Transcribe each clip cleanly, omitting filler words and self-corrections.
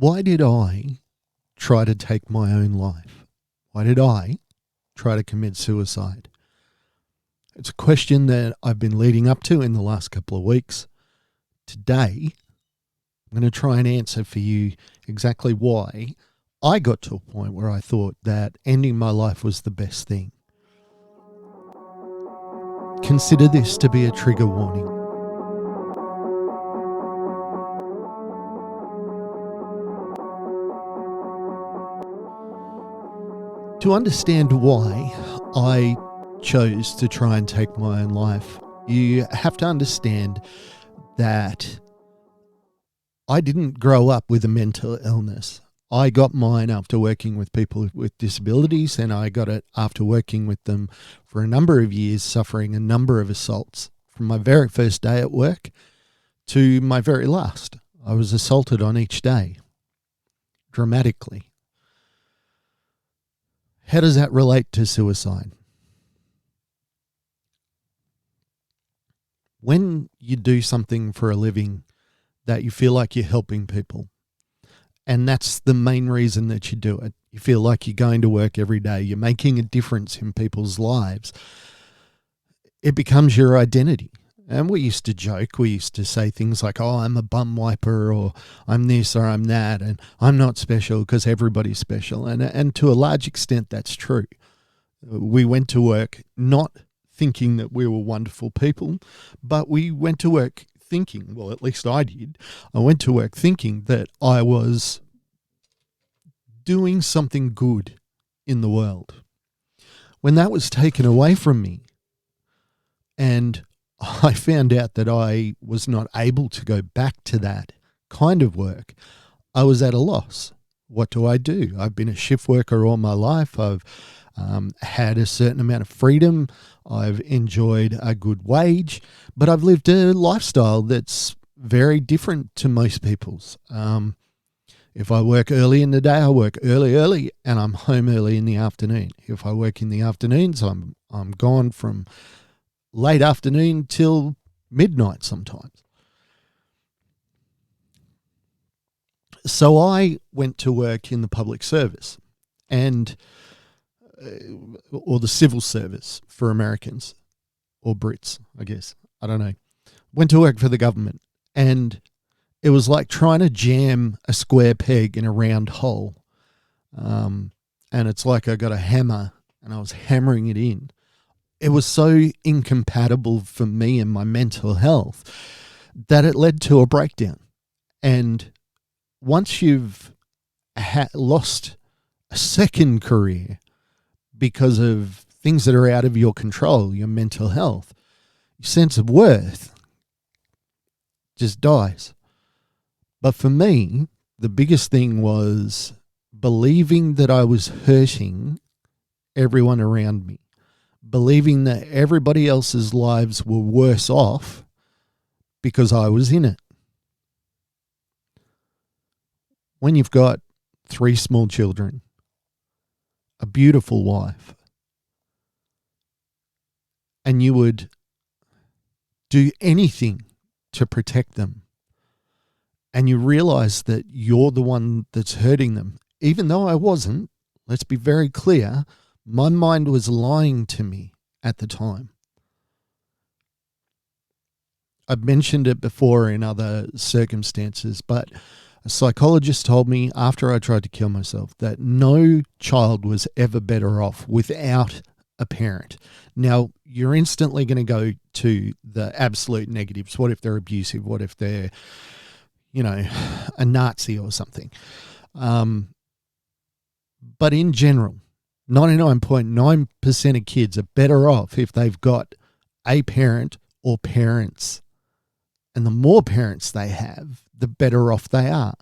Why did I try to take my own life? Why did I try to commit suicide? It's a question that I've been leading up to in the last couple of weeks. Today, I'm going to try and answer for you exactly why I got to a point where I thought that ending my life was the best thing. Consider this to be a trigger warning. To understand why I chose to try and take my own life, you have to understand that I didn't grow up with a mental illness. I got mine after working with people with disabilities, and I got it after working with them for a number of years, suffering a number of assaults. From my very first day at work to my very last, I was assaulted on each day, dramatically. How does that relate to suicide? When you do something for a living that you feel like you're helping people, and that's the main reason that you do it, you feel like you're going to work every day, you're making a difference in people's lives, it becomes your identity. And we used to joke, we used to say things like, oh, I'm a bum wiper, or I'm this or I'm that, and I'm not special because everybody's special. And to a large extent, that's true. We went to work not thinking that we were wonderful people, but we went to work thinking, well, at least I did, I went to work thinking that I was doing something good in the world. When that was taken away from me, and I found out that I was not able to go back to that kind of work, I was at a loss. What do? I've been a shift worker all my life. I've had a certain amount of freedom. I've enjoyed a good wage, but I've lived a lifestyle that's very different to most people's. If I work early in the day, I work early, and I'm home early in the afternoon. If I work in the afternoons, I'm gone from late afternoon till midnight sometimes. So I went to work in the public service, and or the civil service for Americans or Brits, I guess. I don't know. Went to work for the government, and it was like trying to jam a square peg in a round hole. And it's like I got a hammer and I was hammering it in. It was so incompatible for me and my mental health that it led to a breakdown. And once you've lost a second career because of things that are out of your control, your mental health, your sense of worth just dies. But for me, the biggest thing was believing that I was hurting everyone around me, believing that everybody else's lives were worse off because I was in it. When you've got 3 small children, a beautiful wife, and you would do anything to protect them, and you realize that you're the one that's hurting them, even though I wasn't, let's be very clear, my mind was lying to me at the time. I've mentioned it before in other circumstances, but a psychologist told me after I tried to kill myself that no child was ever better off without a parent. Now, you're instantly going to go to the absolute negatives. What if they're abusive? What if they're, a Nazi or something? But in general, 99.9% of kids are better off if they've got a parent or parents. And the more parents they have, the better off they are.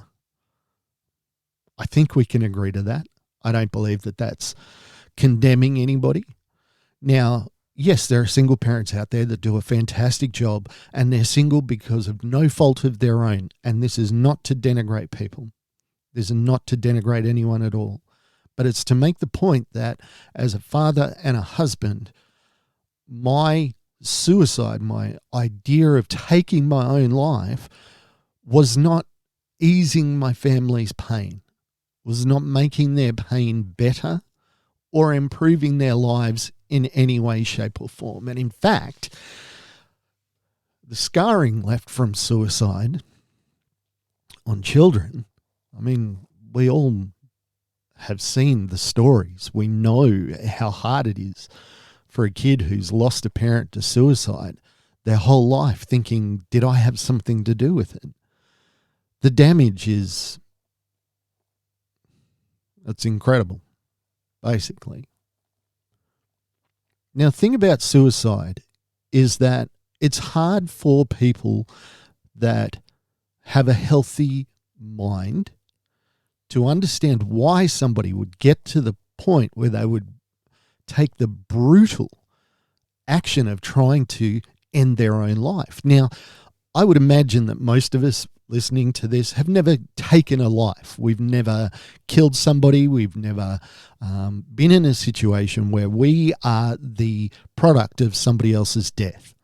I think we can agree to that. I don't believe that that's condemning anybody. Now, yes, there are single parents out there that do a fantastic job, and they're single because of no fault of their own. And this is not to denigrate people. This is not to denigrate anyone at all. But it's to make the point that as a father and a husband, my suicide, my idea of taking my own life was not easing my family's pain, was not making their pain better or improving their lives in any way, shape, or form. And in fact, the scarring left from suicide on children, I mean, we all have seen the stories. We know how hard it is for a kid who's lost a parent to suicide their whole life thinking, did I have something to do with it? The damage it's incredible, basically. Now, the thing about suicide is that it's hard for people that have a healthy mind to understand why somebody would get to the point where they would take the brutal action of trying to end their own life. Now, I would imagine that most of us listening to this have never taken a life. We've never killed somebody. We've never been in a situation where we are the product of somebody else's death.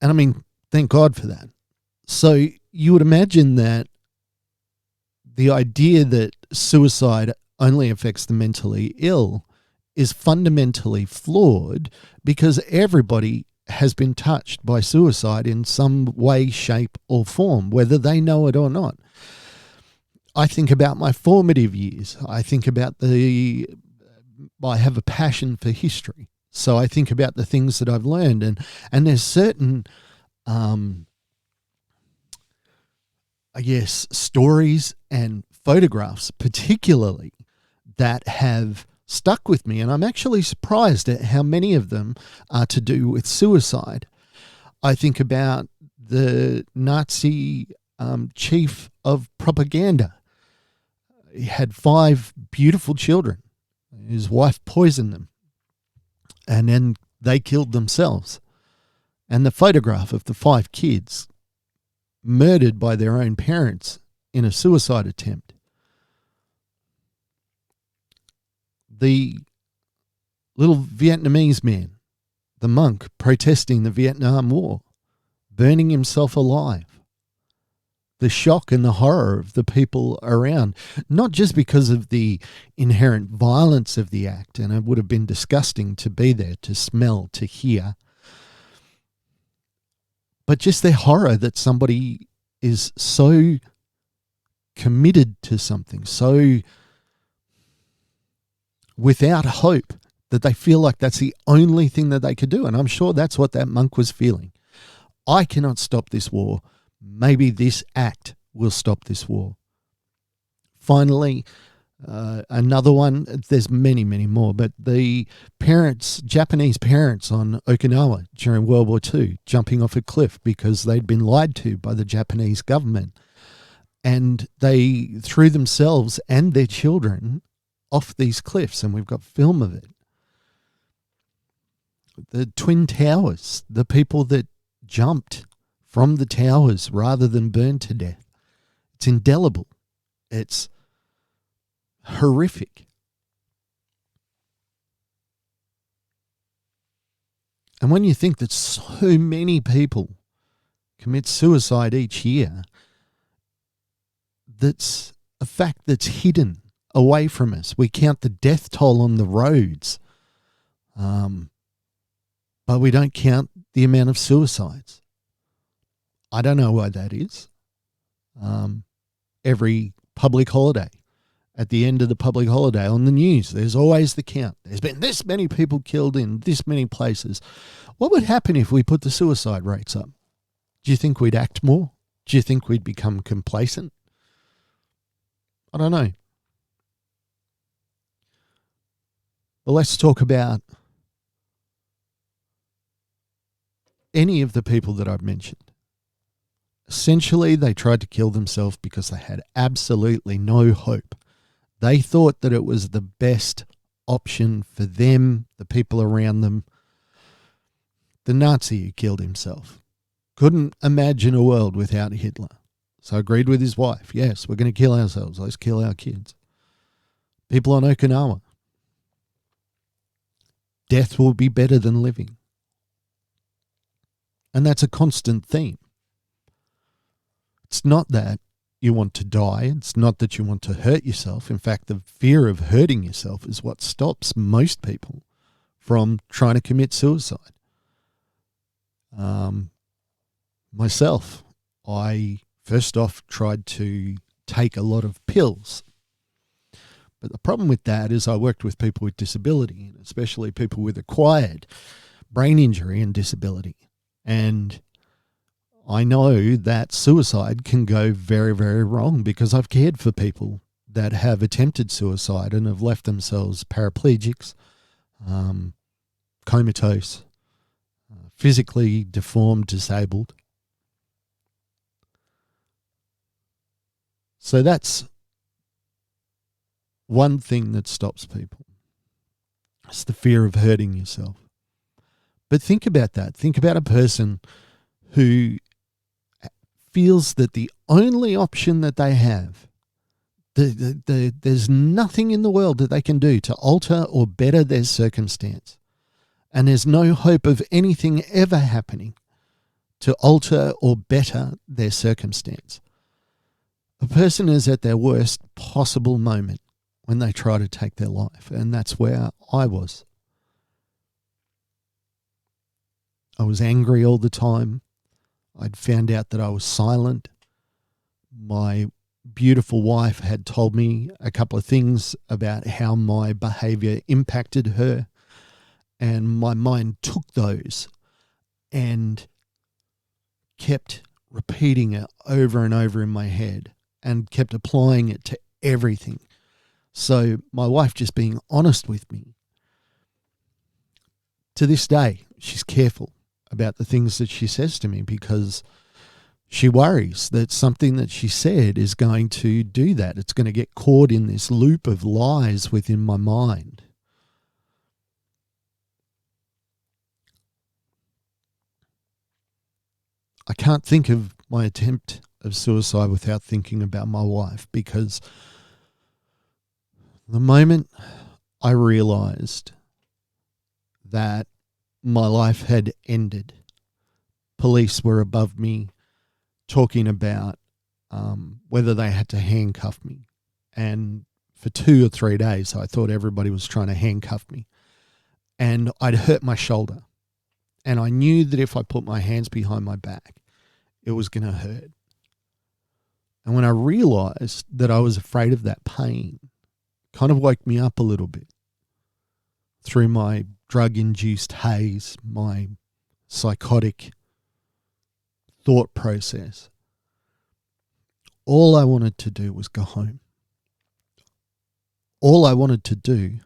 And I mean, thank God for that. So you would imagine that the idea that suicide only affects the mentally ill is fundamentally flawed, because everybody has been touched by suicide in some way, shape, or form, whether they know it or not. I think about my formative years. I think about I have a passion for history. So I think about the things that I've learned, and there's certain, I guess, stories and photographs particularly that have stuck with me, and I'm actually surprised at how many of them are to do with suicide. I think about the Nazi chief of propaganda. He had 5 beautiful children. His wife poisoned them, and then they killed themselves. And the photograph of the 5 kids murdered by their own parents in a suicide attempt. The little Vietnamese man, the monk protesting the Vietnam War, burning himself alive. The shock and the horror of the people around, not just because of the inherent violence of the act, and it would have been disgusting to be there, to smell, to hear, but just their horror that somebody is so committed to something, so without hope, that they feel like that's the only thing that they could do. And I'm sure that's what that monk was feeling. I cannot stop this war. Maybe this act will stop this war. Finally, another one, there's many, many more, but the Japanese parents on Okinawa during World War II, jumping off a cliff because they'd been lied to by the Japanese government. And they threw themselves and their children off these cliffs, and we've got film of it. The Twin Towers, the people that jumped from the towers rather than burned to death. It's indelible. It's horrific. And when you think that so many people commit suicide each year, that's a fact that's hidden away from us. We count the death toll on the roads, but we don't count the amount of suicides. I don't know why that is. Every public holiday, at the end of the public holiday on the news, there's always the count. There's been this many people killed in this many places. What would happen if we put the suicide rates up? Do you think we'd act more? Do you think we'd become complacent? I don't know. But let's talk about any of the people that I've mentioned. Essentially, they tried to kill themselves because they had absolutely no hope. They thought that it was the best option for them, the people around them. The Nazi who killed himself couldn't imagine a world without Hitler. So agreed with his wife. Yes, we're going to kill ourselves. Let's kill our kids. People on Okinawa. Death will be better than living. And that's a constant theme. It's not that you want to die. It's not that you want to hurt yourself. In fact, the fear of hurting yourself is what stops most people from trying to commit suicide. Myself, I first off tried to take a lot of pills. But the problem with that is I worked with people with disability, and especially people with acquired brain injury and disability. And I know that suicide can go very, very wrong because I've cared for people that have attempted suicide and have left themselves paraplegics, comatose, physically deformed, disabled. So that's one thing that stops people. It's the fear of hurting yourself. But think about that. Think about a person who feels that the only option that they have, there's nothing in the world that they can do to alter or better their circumstance. And there's no hope of anything ever happening to alter or better their circumstance. A person is at their worst possible moment when they try to take their life. And that's where I was. I was angry all the time. I'd found out that I was silent. My beautiful wife had told me a couple of things about how my behavior impacted her. And my mind took those and kept repeating it over and over in my head and kept applying it to everything. So my wife just being honest with me. To this day, she's careful about the things that she says to me because she worries that something that she said is going to do that. It's going to get caught in this loop of lies within my mind. I can't think of my attempt of suicide without thinking about my wife, because the moment I realized that my life had ended, police were above me talking about whether they had to handcuff me. And for 2 or 3 days, I thought everybody was trying to handcuff me. And I'd hurt my shoulder. And I knew that if I put my hands behind my back, it was going to hurt. And when I realized that I was afraid of that pain, kind of woke me up a little bit through my drug-induced haze, my psychotic thought process. All I wanted to do was go home. All I wanted to do,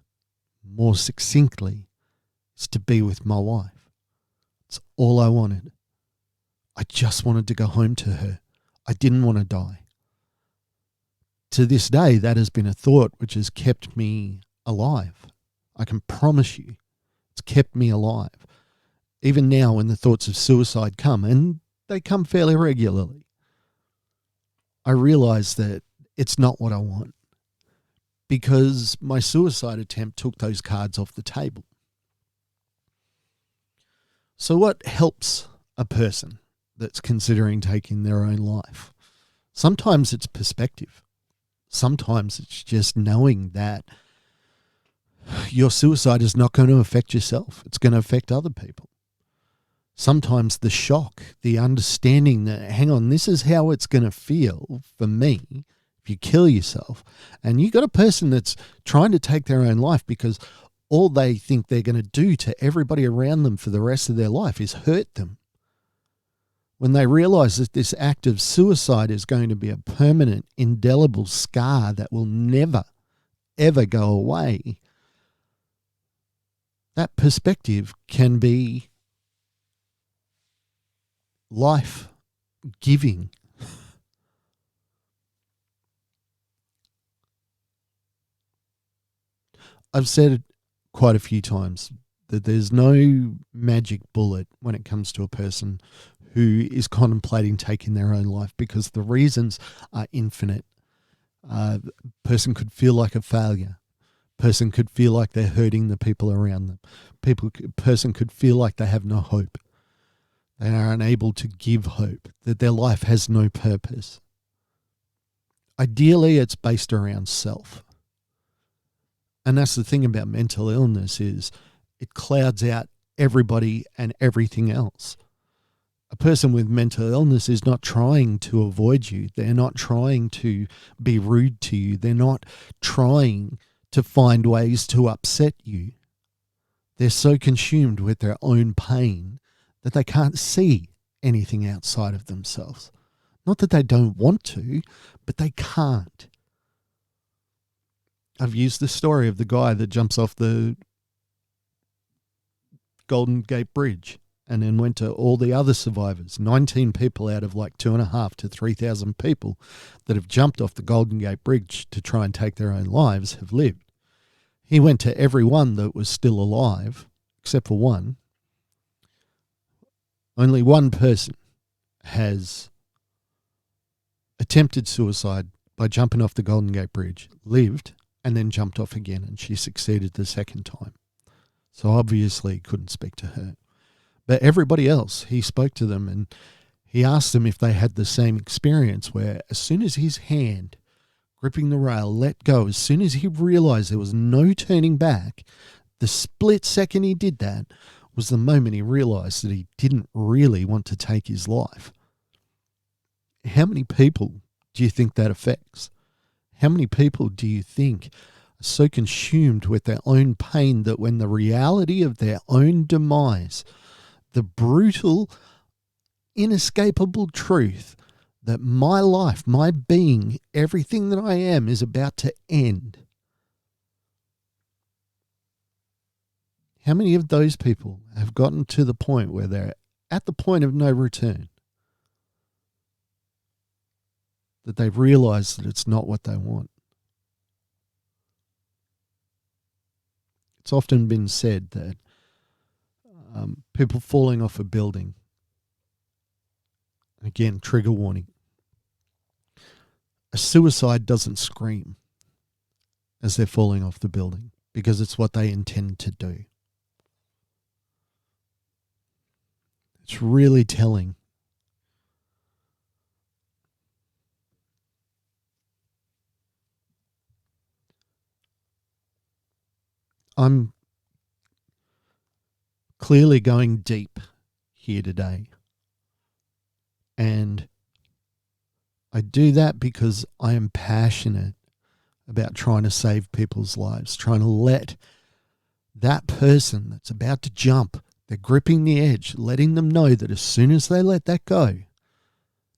more succinctly, is to be with my wife. It's all I wanted. I just wanted to go home to her. I didn't want to die. To this day, that has been a thought which has kept me alive. I can promise you, it's kept me alive. Even now when the thoughts of suicide come, and they come fairly regularly, I realize that it's not what I want, because my suicide attempt took those cards off the table. So what helps a person that's considering taking their own life? Sometimes it's perspective. Sometimes it's just knowing that your suicide is not going to affect yourself. It's going to affect other people. Sometimes the shock, the understanding that, hang on, this is how it's going to feel for me if you kill yourself. And you got a person that's trying to take their own life because all they think they're going to do to everybody around them for the rest of their life is hurt them. When they realize that this act of suicide is going to be a permanent, indelible scar that will never, ever go away, that perspective can be life-giving. I've said it quite a few times that there's no magic bullet when it comes to a person who is contemplating taking their own life, because the reasons are infinite. A person could feel like a failure. Person could feel like they're hurting the people around them. Person could feel like they have no hope. They are unable to give hope, that their life has no purpose. Ideally, it's based around self. And that's the thing about mental illness is it clouds out everybody and everything else. A person with mental illness is not trying to avoid you. They're not trying to be rude to you. They're not trying to find ways to upset you. They're so consumed with their own pain that they can't see anything outside of themselves. Not that they don't want to, but they can't. I've used the story of the guy that jumps off the Golden Gate Bridge and then went to all the other survivors, 19 people out of like 2,500 to 3,000 people that have jumped off the Golden Gate Bridge to try and take their own lives have lived. He went to every one that was still alive, except for one. Only one person has attempted suicide by jumping off the Golden Gate Bridge, lived, and then jumped off again, and she succeeded the second time. So obviously he couldn't speak to her. But everybody else, he spoke to them and he asked them if they had the same experience where as soon as his hand gripping the rail let go, as soon as he realized there was no turning back, the split second he did that was the moment he realized that he didn't really want to take his life. How many people do you think that affects? How many people do you think are so consumed with their own pain that when the reality of their own demise, the brutal, inescapable truth that my life, my being, everything that I am is about to end. How many of those people have gotten to the point where they're at the point of no return? That they've realized that it's not what they want. It's often been said that people falling off a building, again, trigger warning, a suicide doesn't scream as they're falling off the building because it's what they intend to do. It's really telling. I'm clearly going deep here today. And I do that because I am passionate about trying to save people's lives, trying to let that person that's about to jump, they're gripping the edge, letting them know that as soon as they let that go,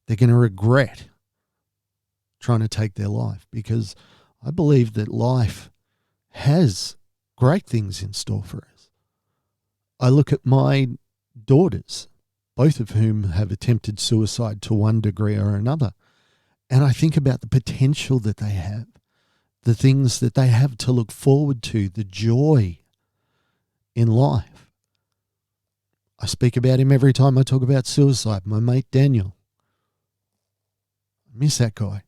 they're going to regret trying to take their life, because I believe that life has great things in store for us. I look at my daughters, both of whom have attempted suicide to one degree or another, and I think about the potential that they have, the things that they have to look forward to, the joy in life. I speak about him every time I talk about suicide, my mate Daniel. I miss that guy.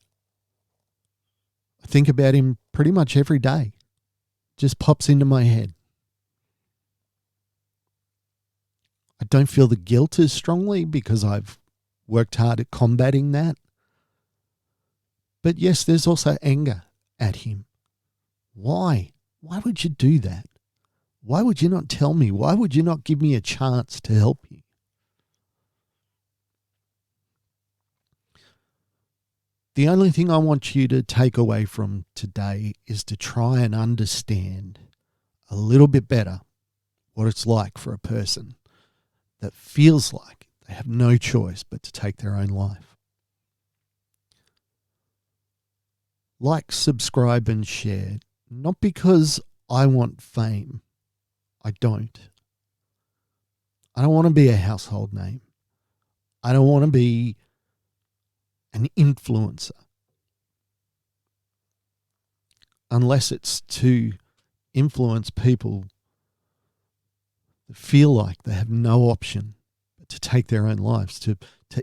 I think about him pretty much every day. Just pops into my head. I don't feel the guilt as strongly because I've worked hard at combating that. But yes, there's also anger at him. Why? Why would you do that? Why would you not tell me? Why would you not give me a chance to help you? The only thing I want you to take away from today is to try and understand a little bit better what it's like for a person that feels like they have no choice but to take their own life. Like, subscribe, and share. Not because I want fame. I don't. I don't want to be a household name. I don't want to be an influencer. Unless it's to influence people that feel like they have no option but to take their own lives, to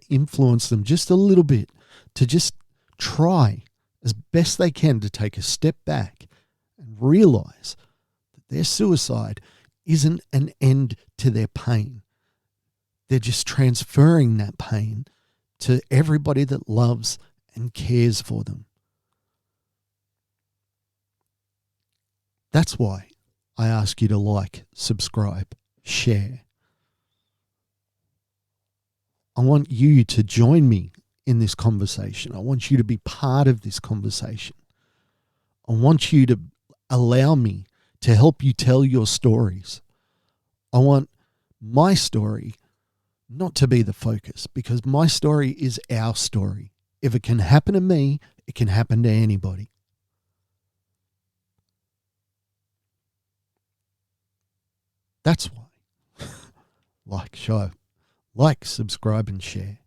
influence them just a little bit, to just try as best they can to take a step back and realize that their suicide isn't an end to their pain. They're just transferring that pain to everybody that loves and cares for them. That's why I ask you to like, subscribe, share. I want you to join me in this conversation. I want you to be part of this conversation. I want you to allow me to help you tell your stories. I want my story not to be the focus, because my story is our story. If it can happen to me, it can happen to anybody. That's why. Like, subscribe, and share.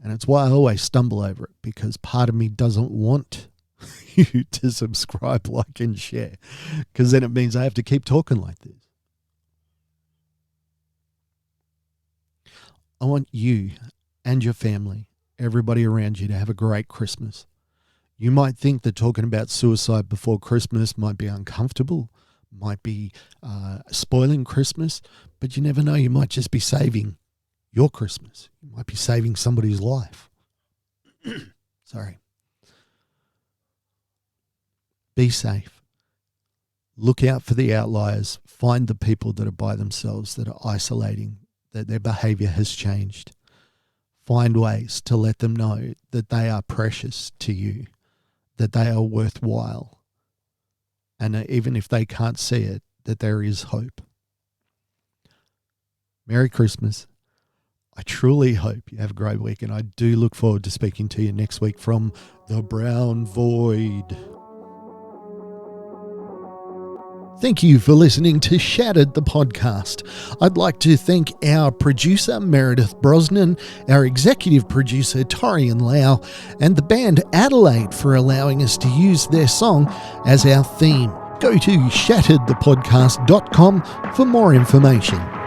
And it's why I always stumble over it, because part of me doesn't want you to subscribe, like, and share, because then it means I have to keep talking like this. I want you and your family, everybody around you, to have a great Christmas. You might think that talking about suicide before Christmas might be uncomfortable, might be spoiling Christmas, but you never know. You might just be saving your Christmas. You might be saving somebody's life. Sorry. Be safe. Look out for the outliers. Find the people that are by themselves, that are isolating, that their behavior has changed. Find ways to let them know that they are precious to you, that they are worthwhile. And even if they can't see it, that there is hope. Merry Christmas. I truly hope you have a great week, and I do look forward to speaking to you next week from the Brown Void. Thank you for listening to Shattered, the podcast. I'd like to thank our producer, Meredith Brosnan, our executive producer, Torian Lau, and the band Adelaide for allowing us to use their song as our theme. Go to shatteredthepodcast.com for more information.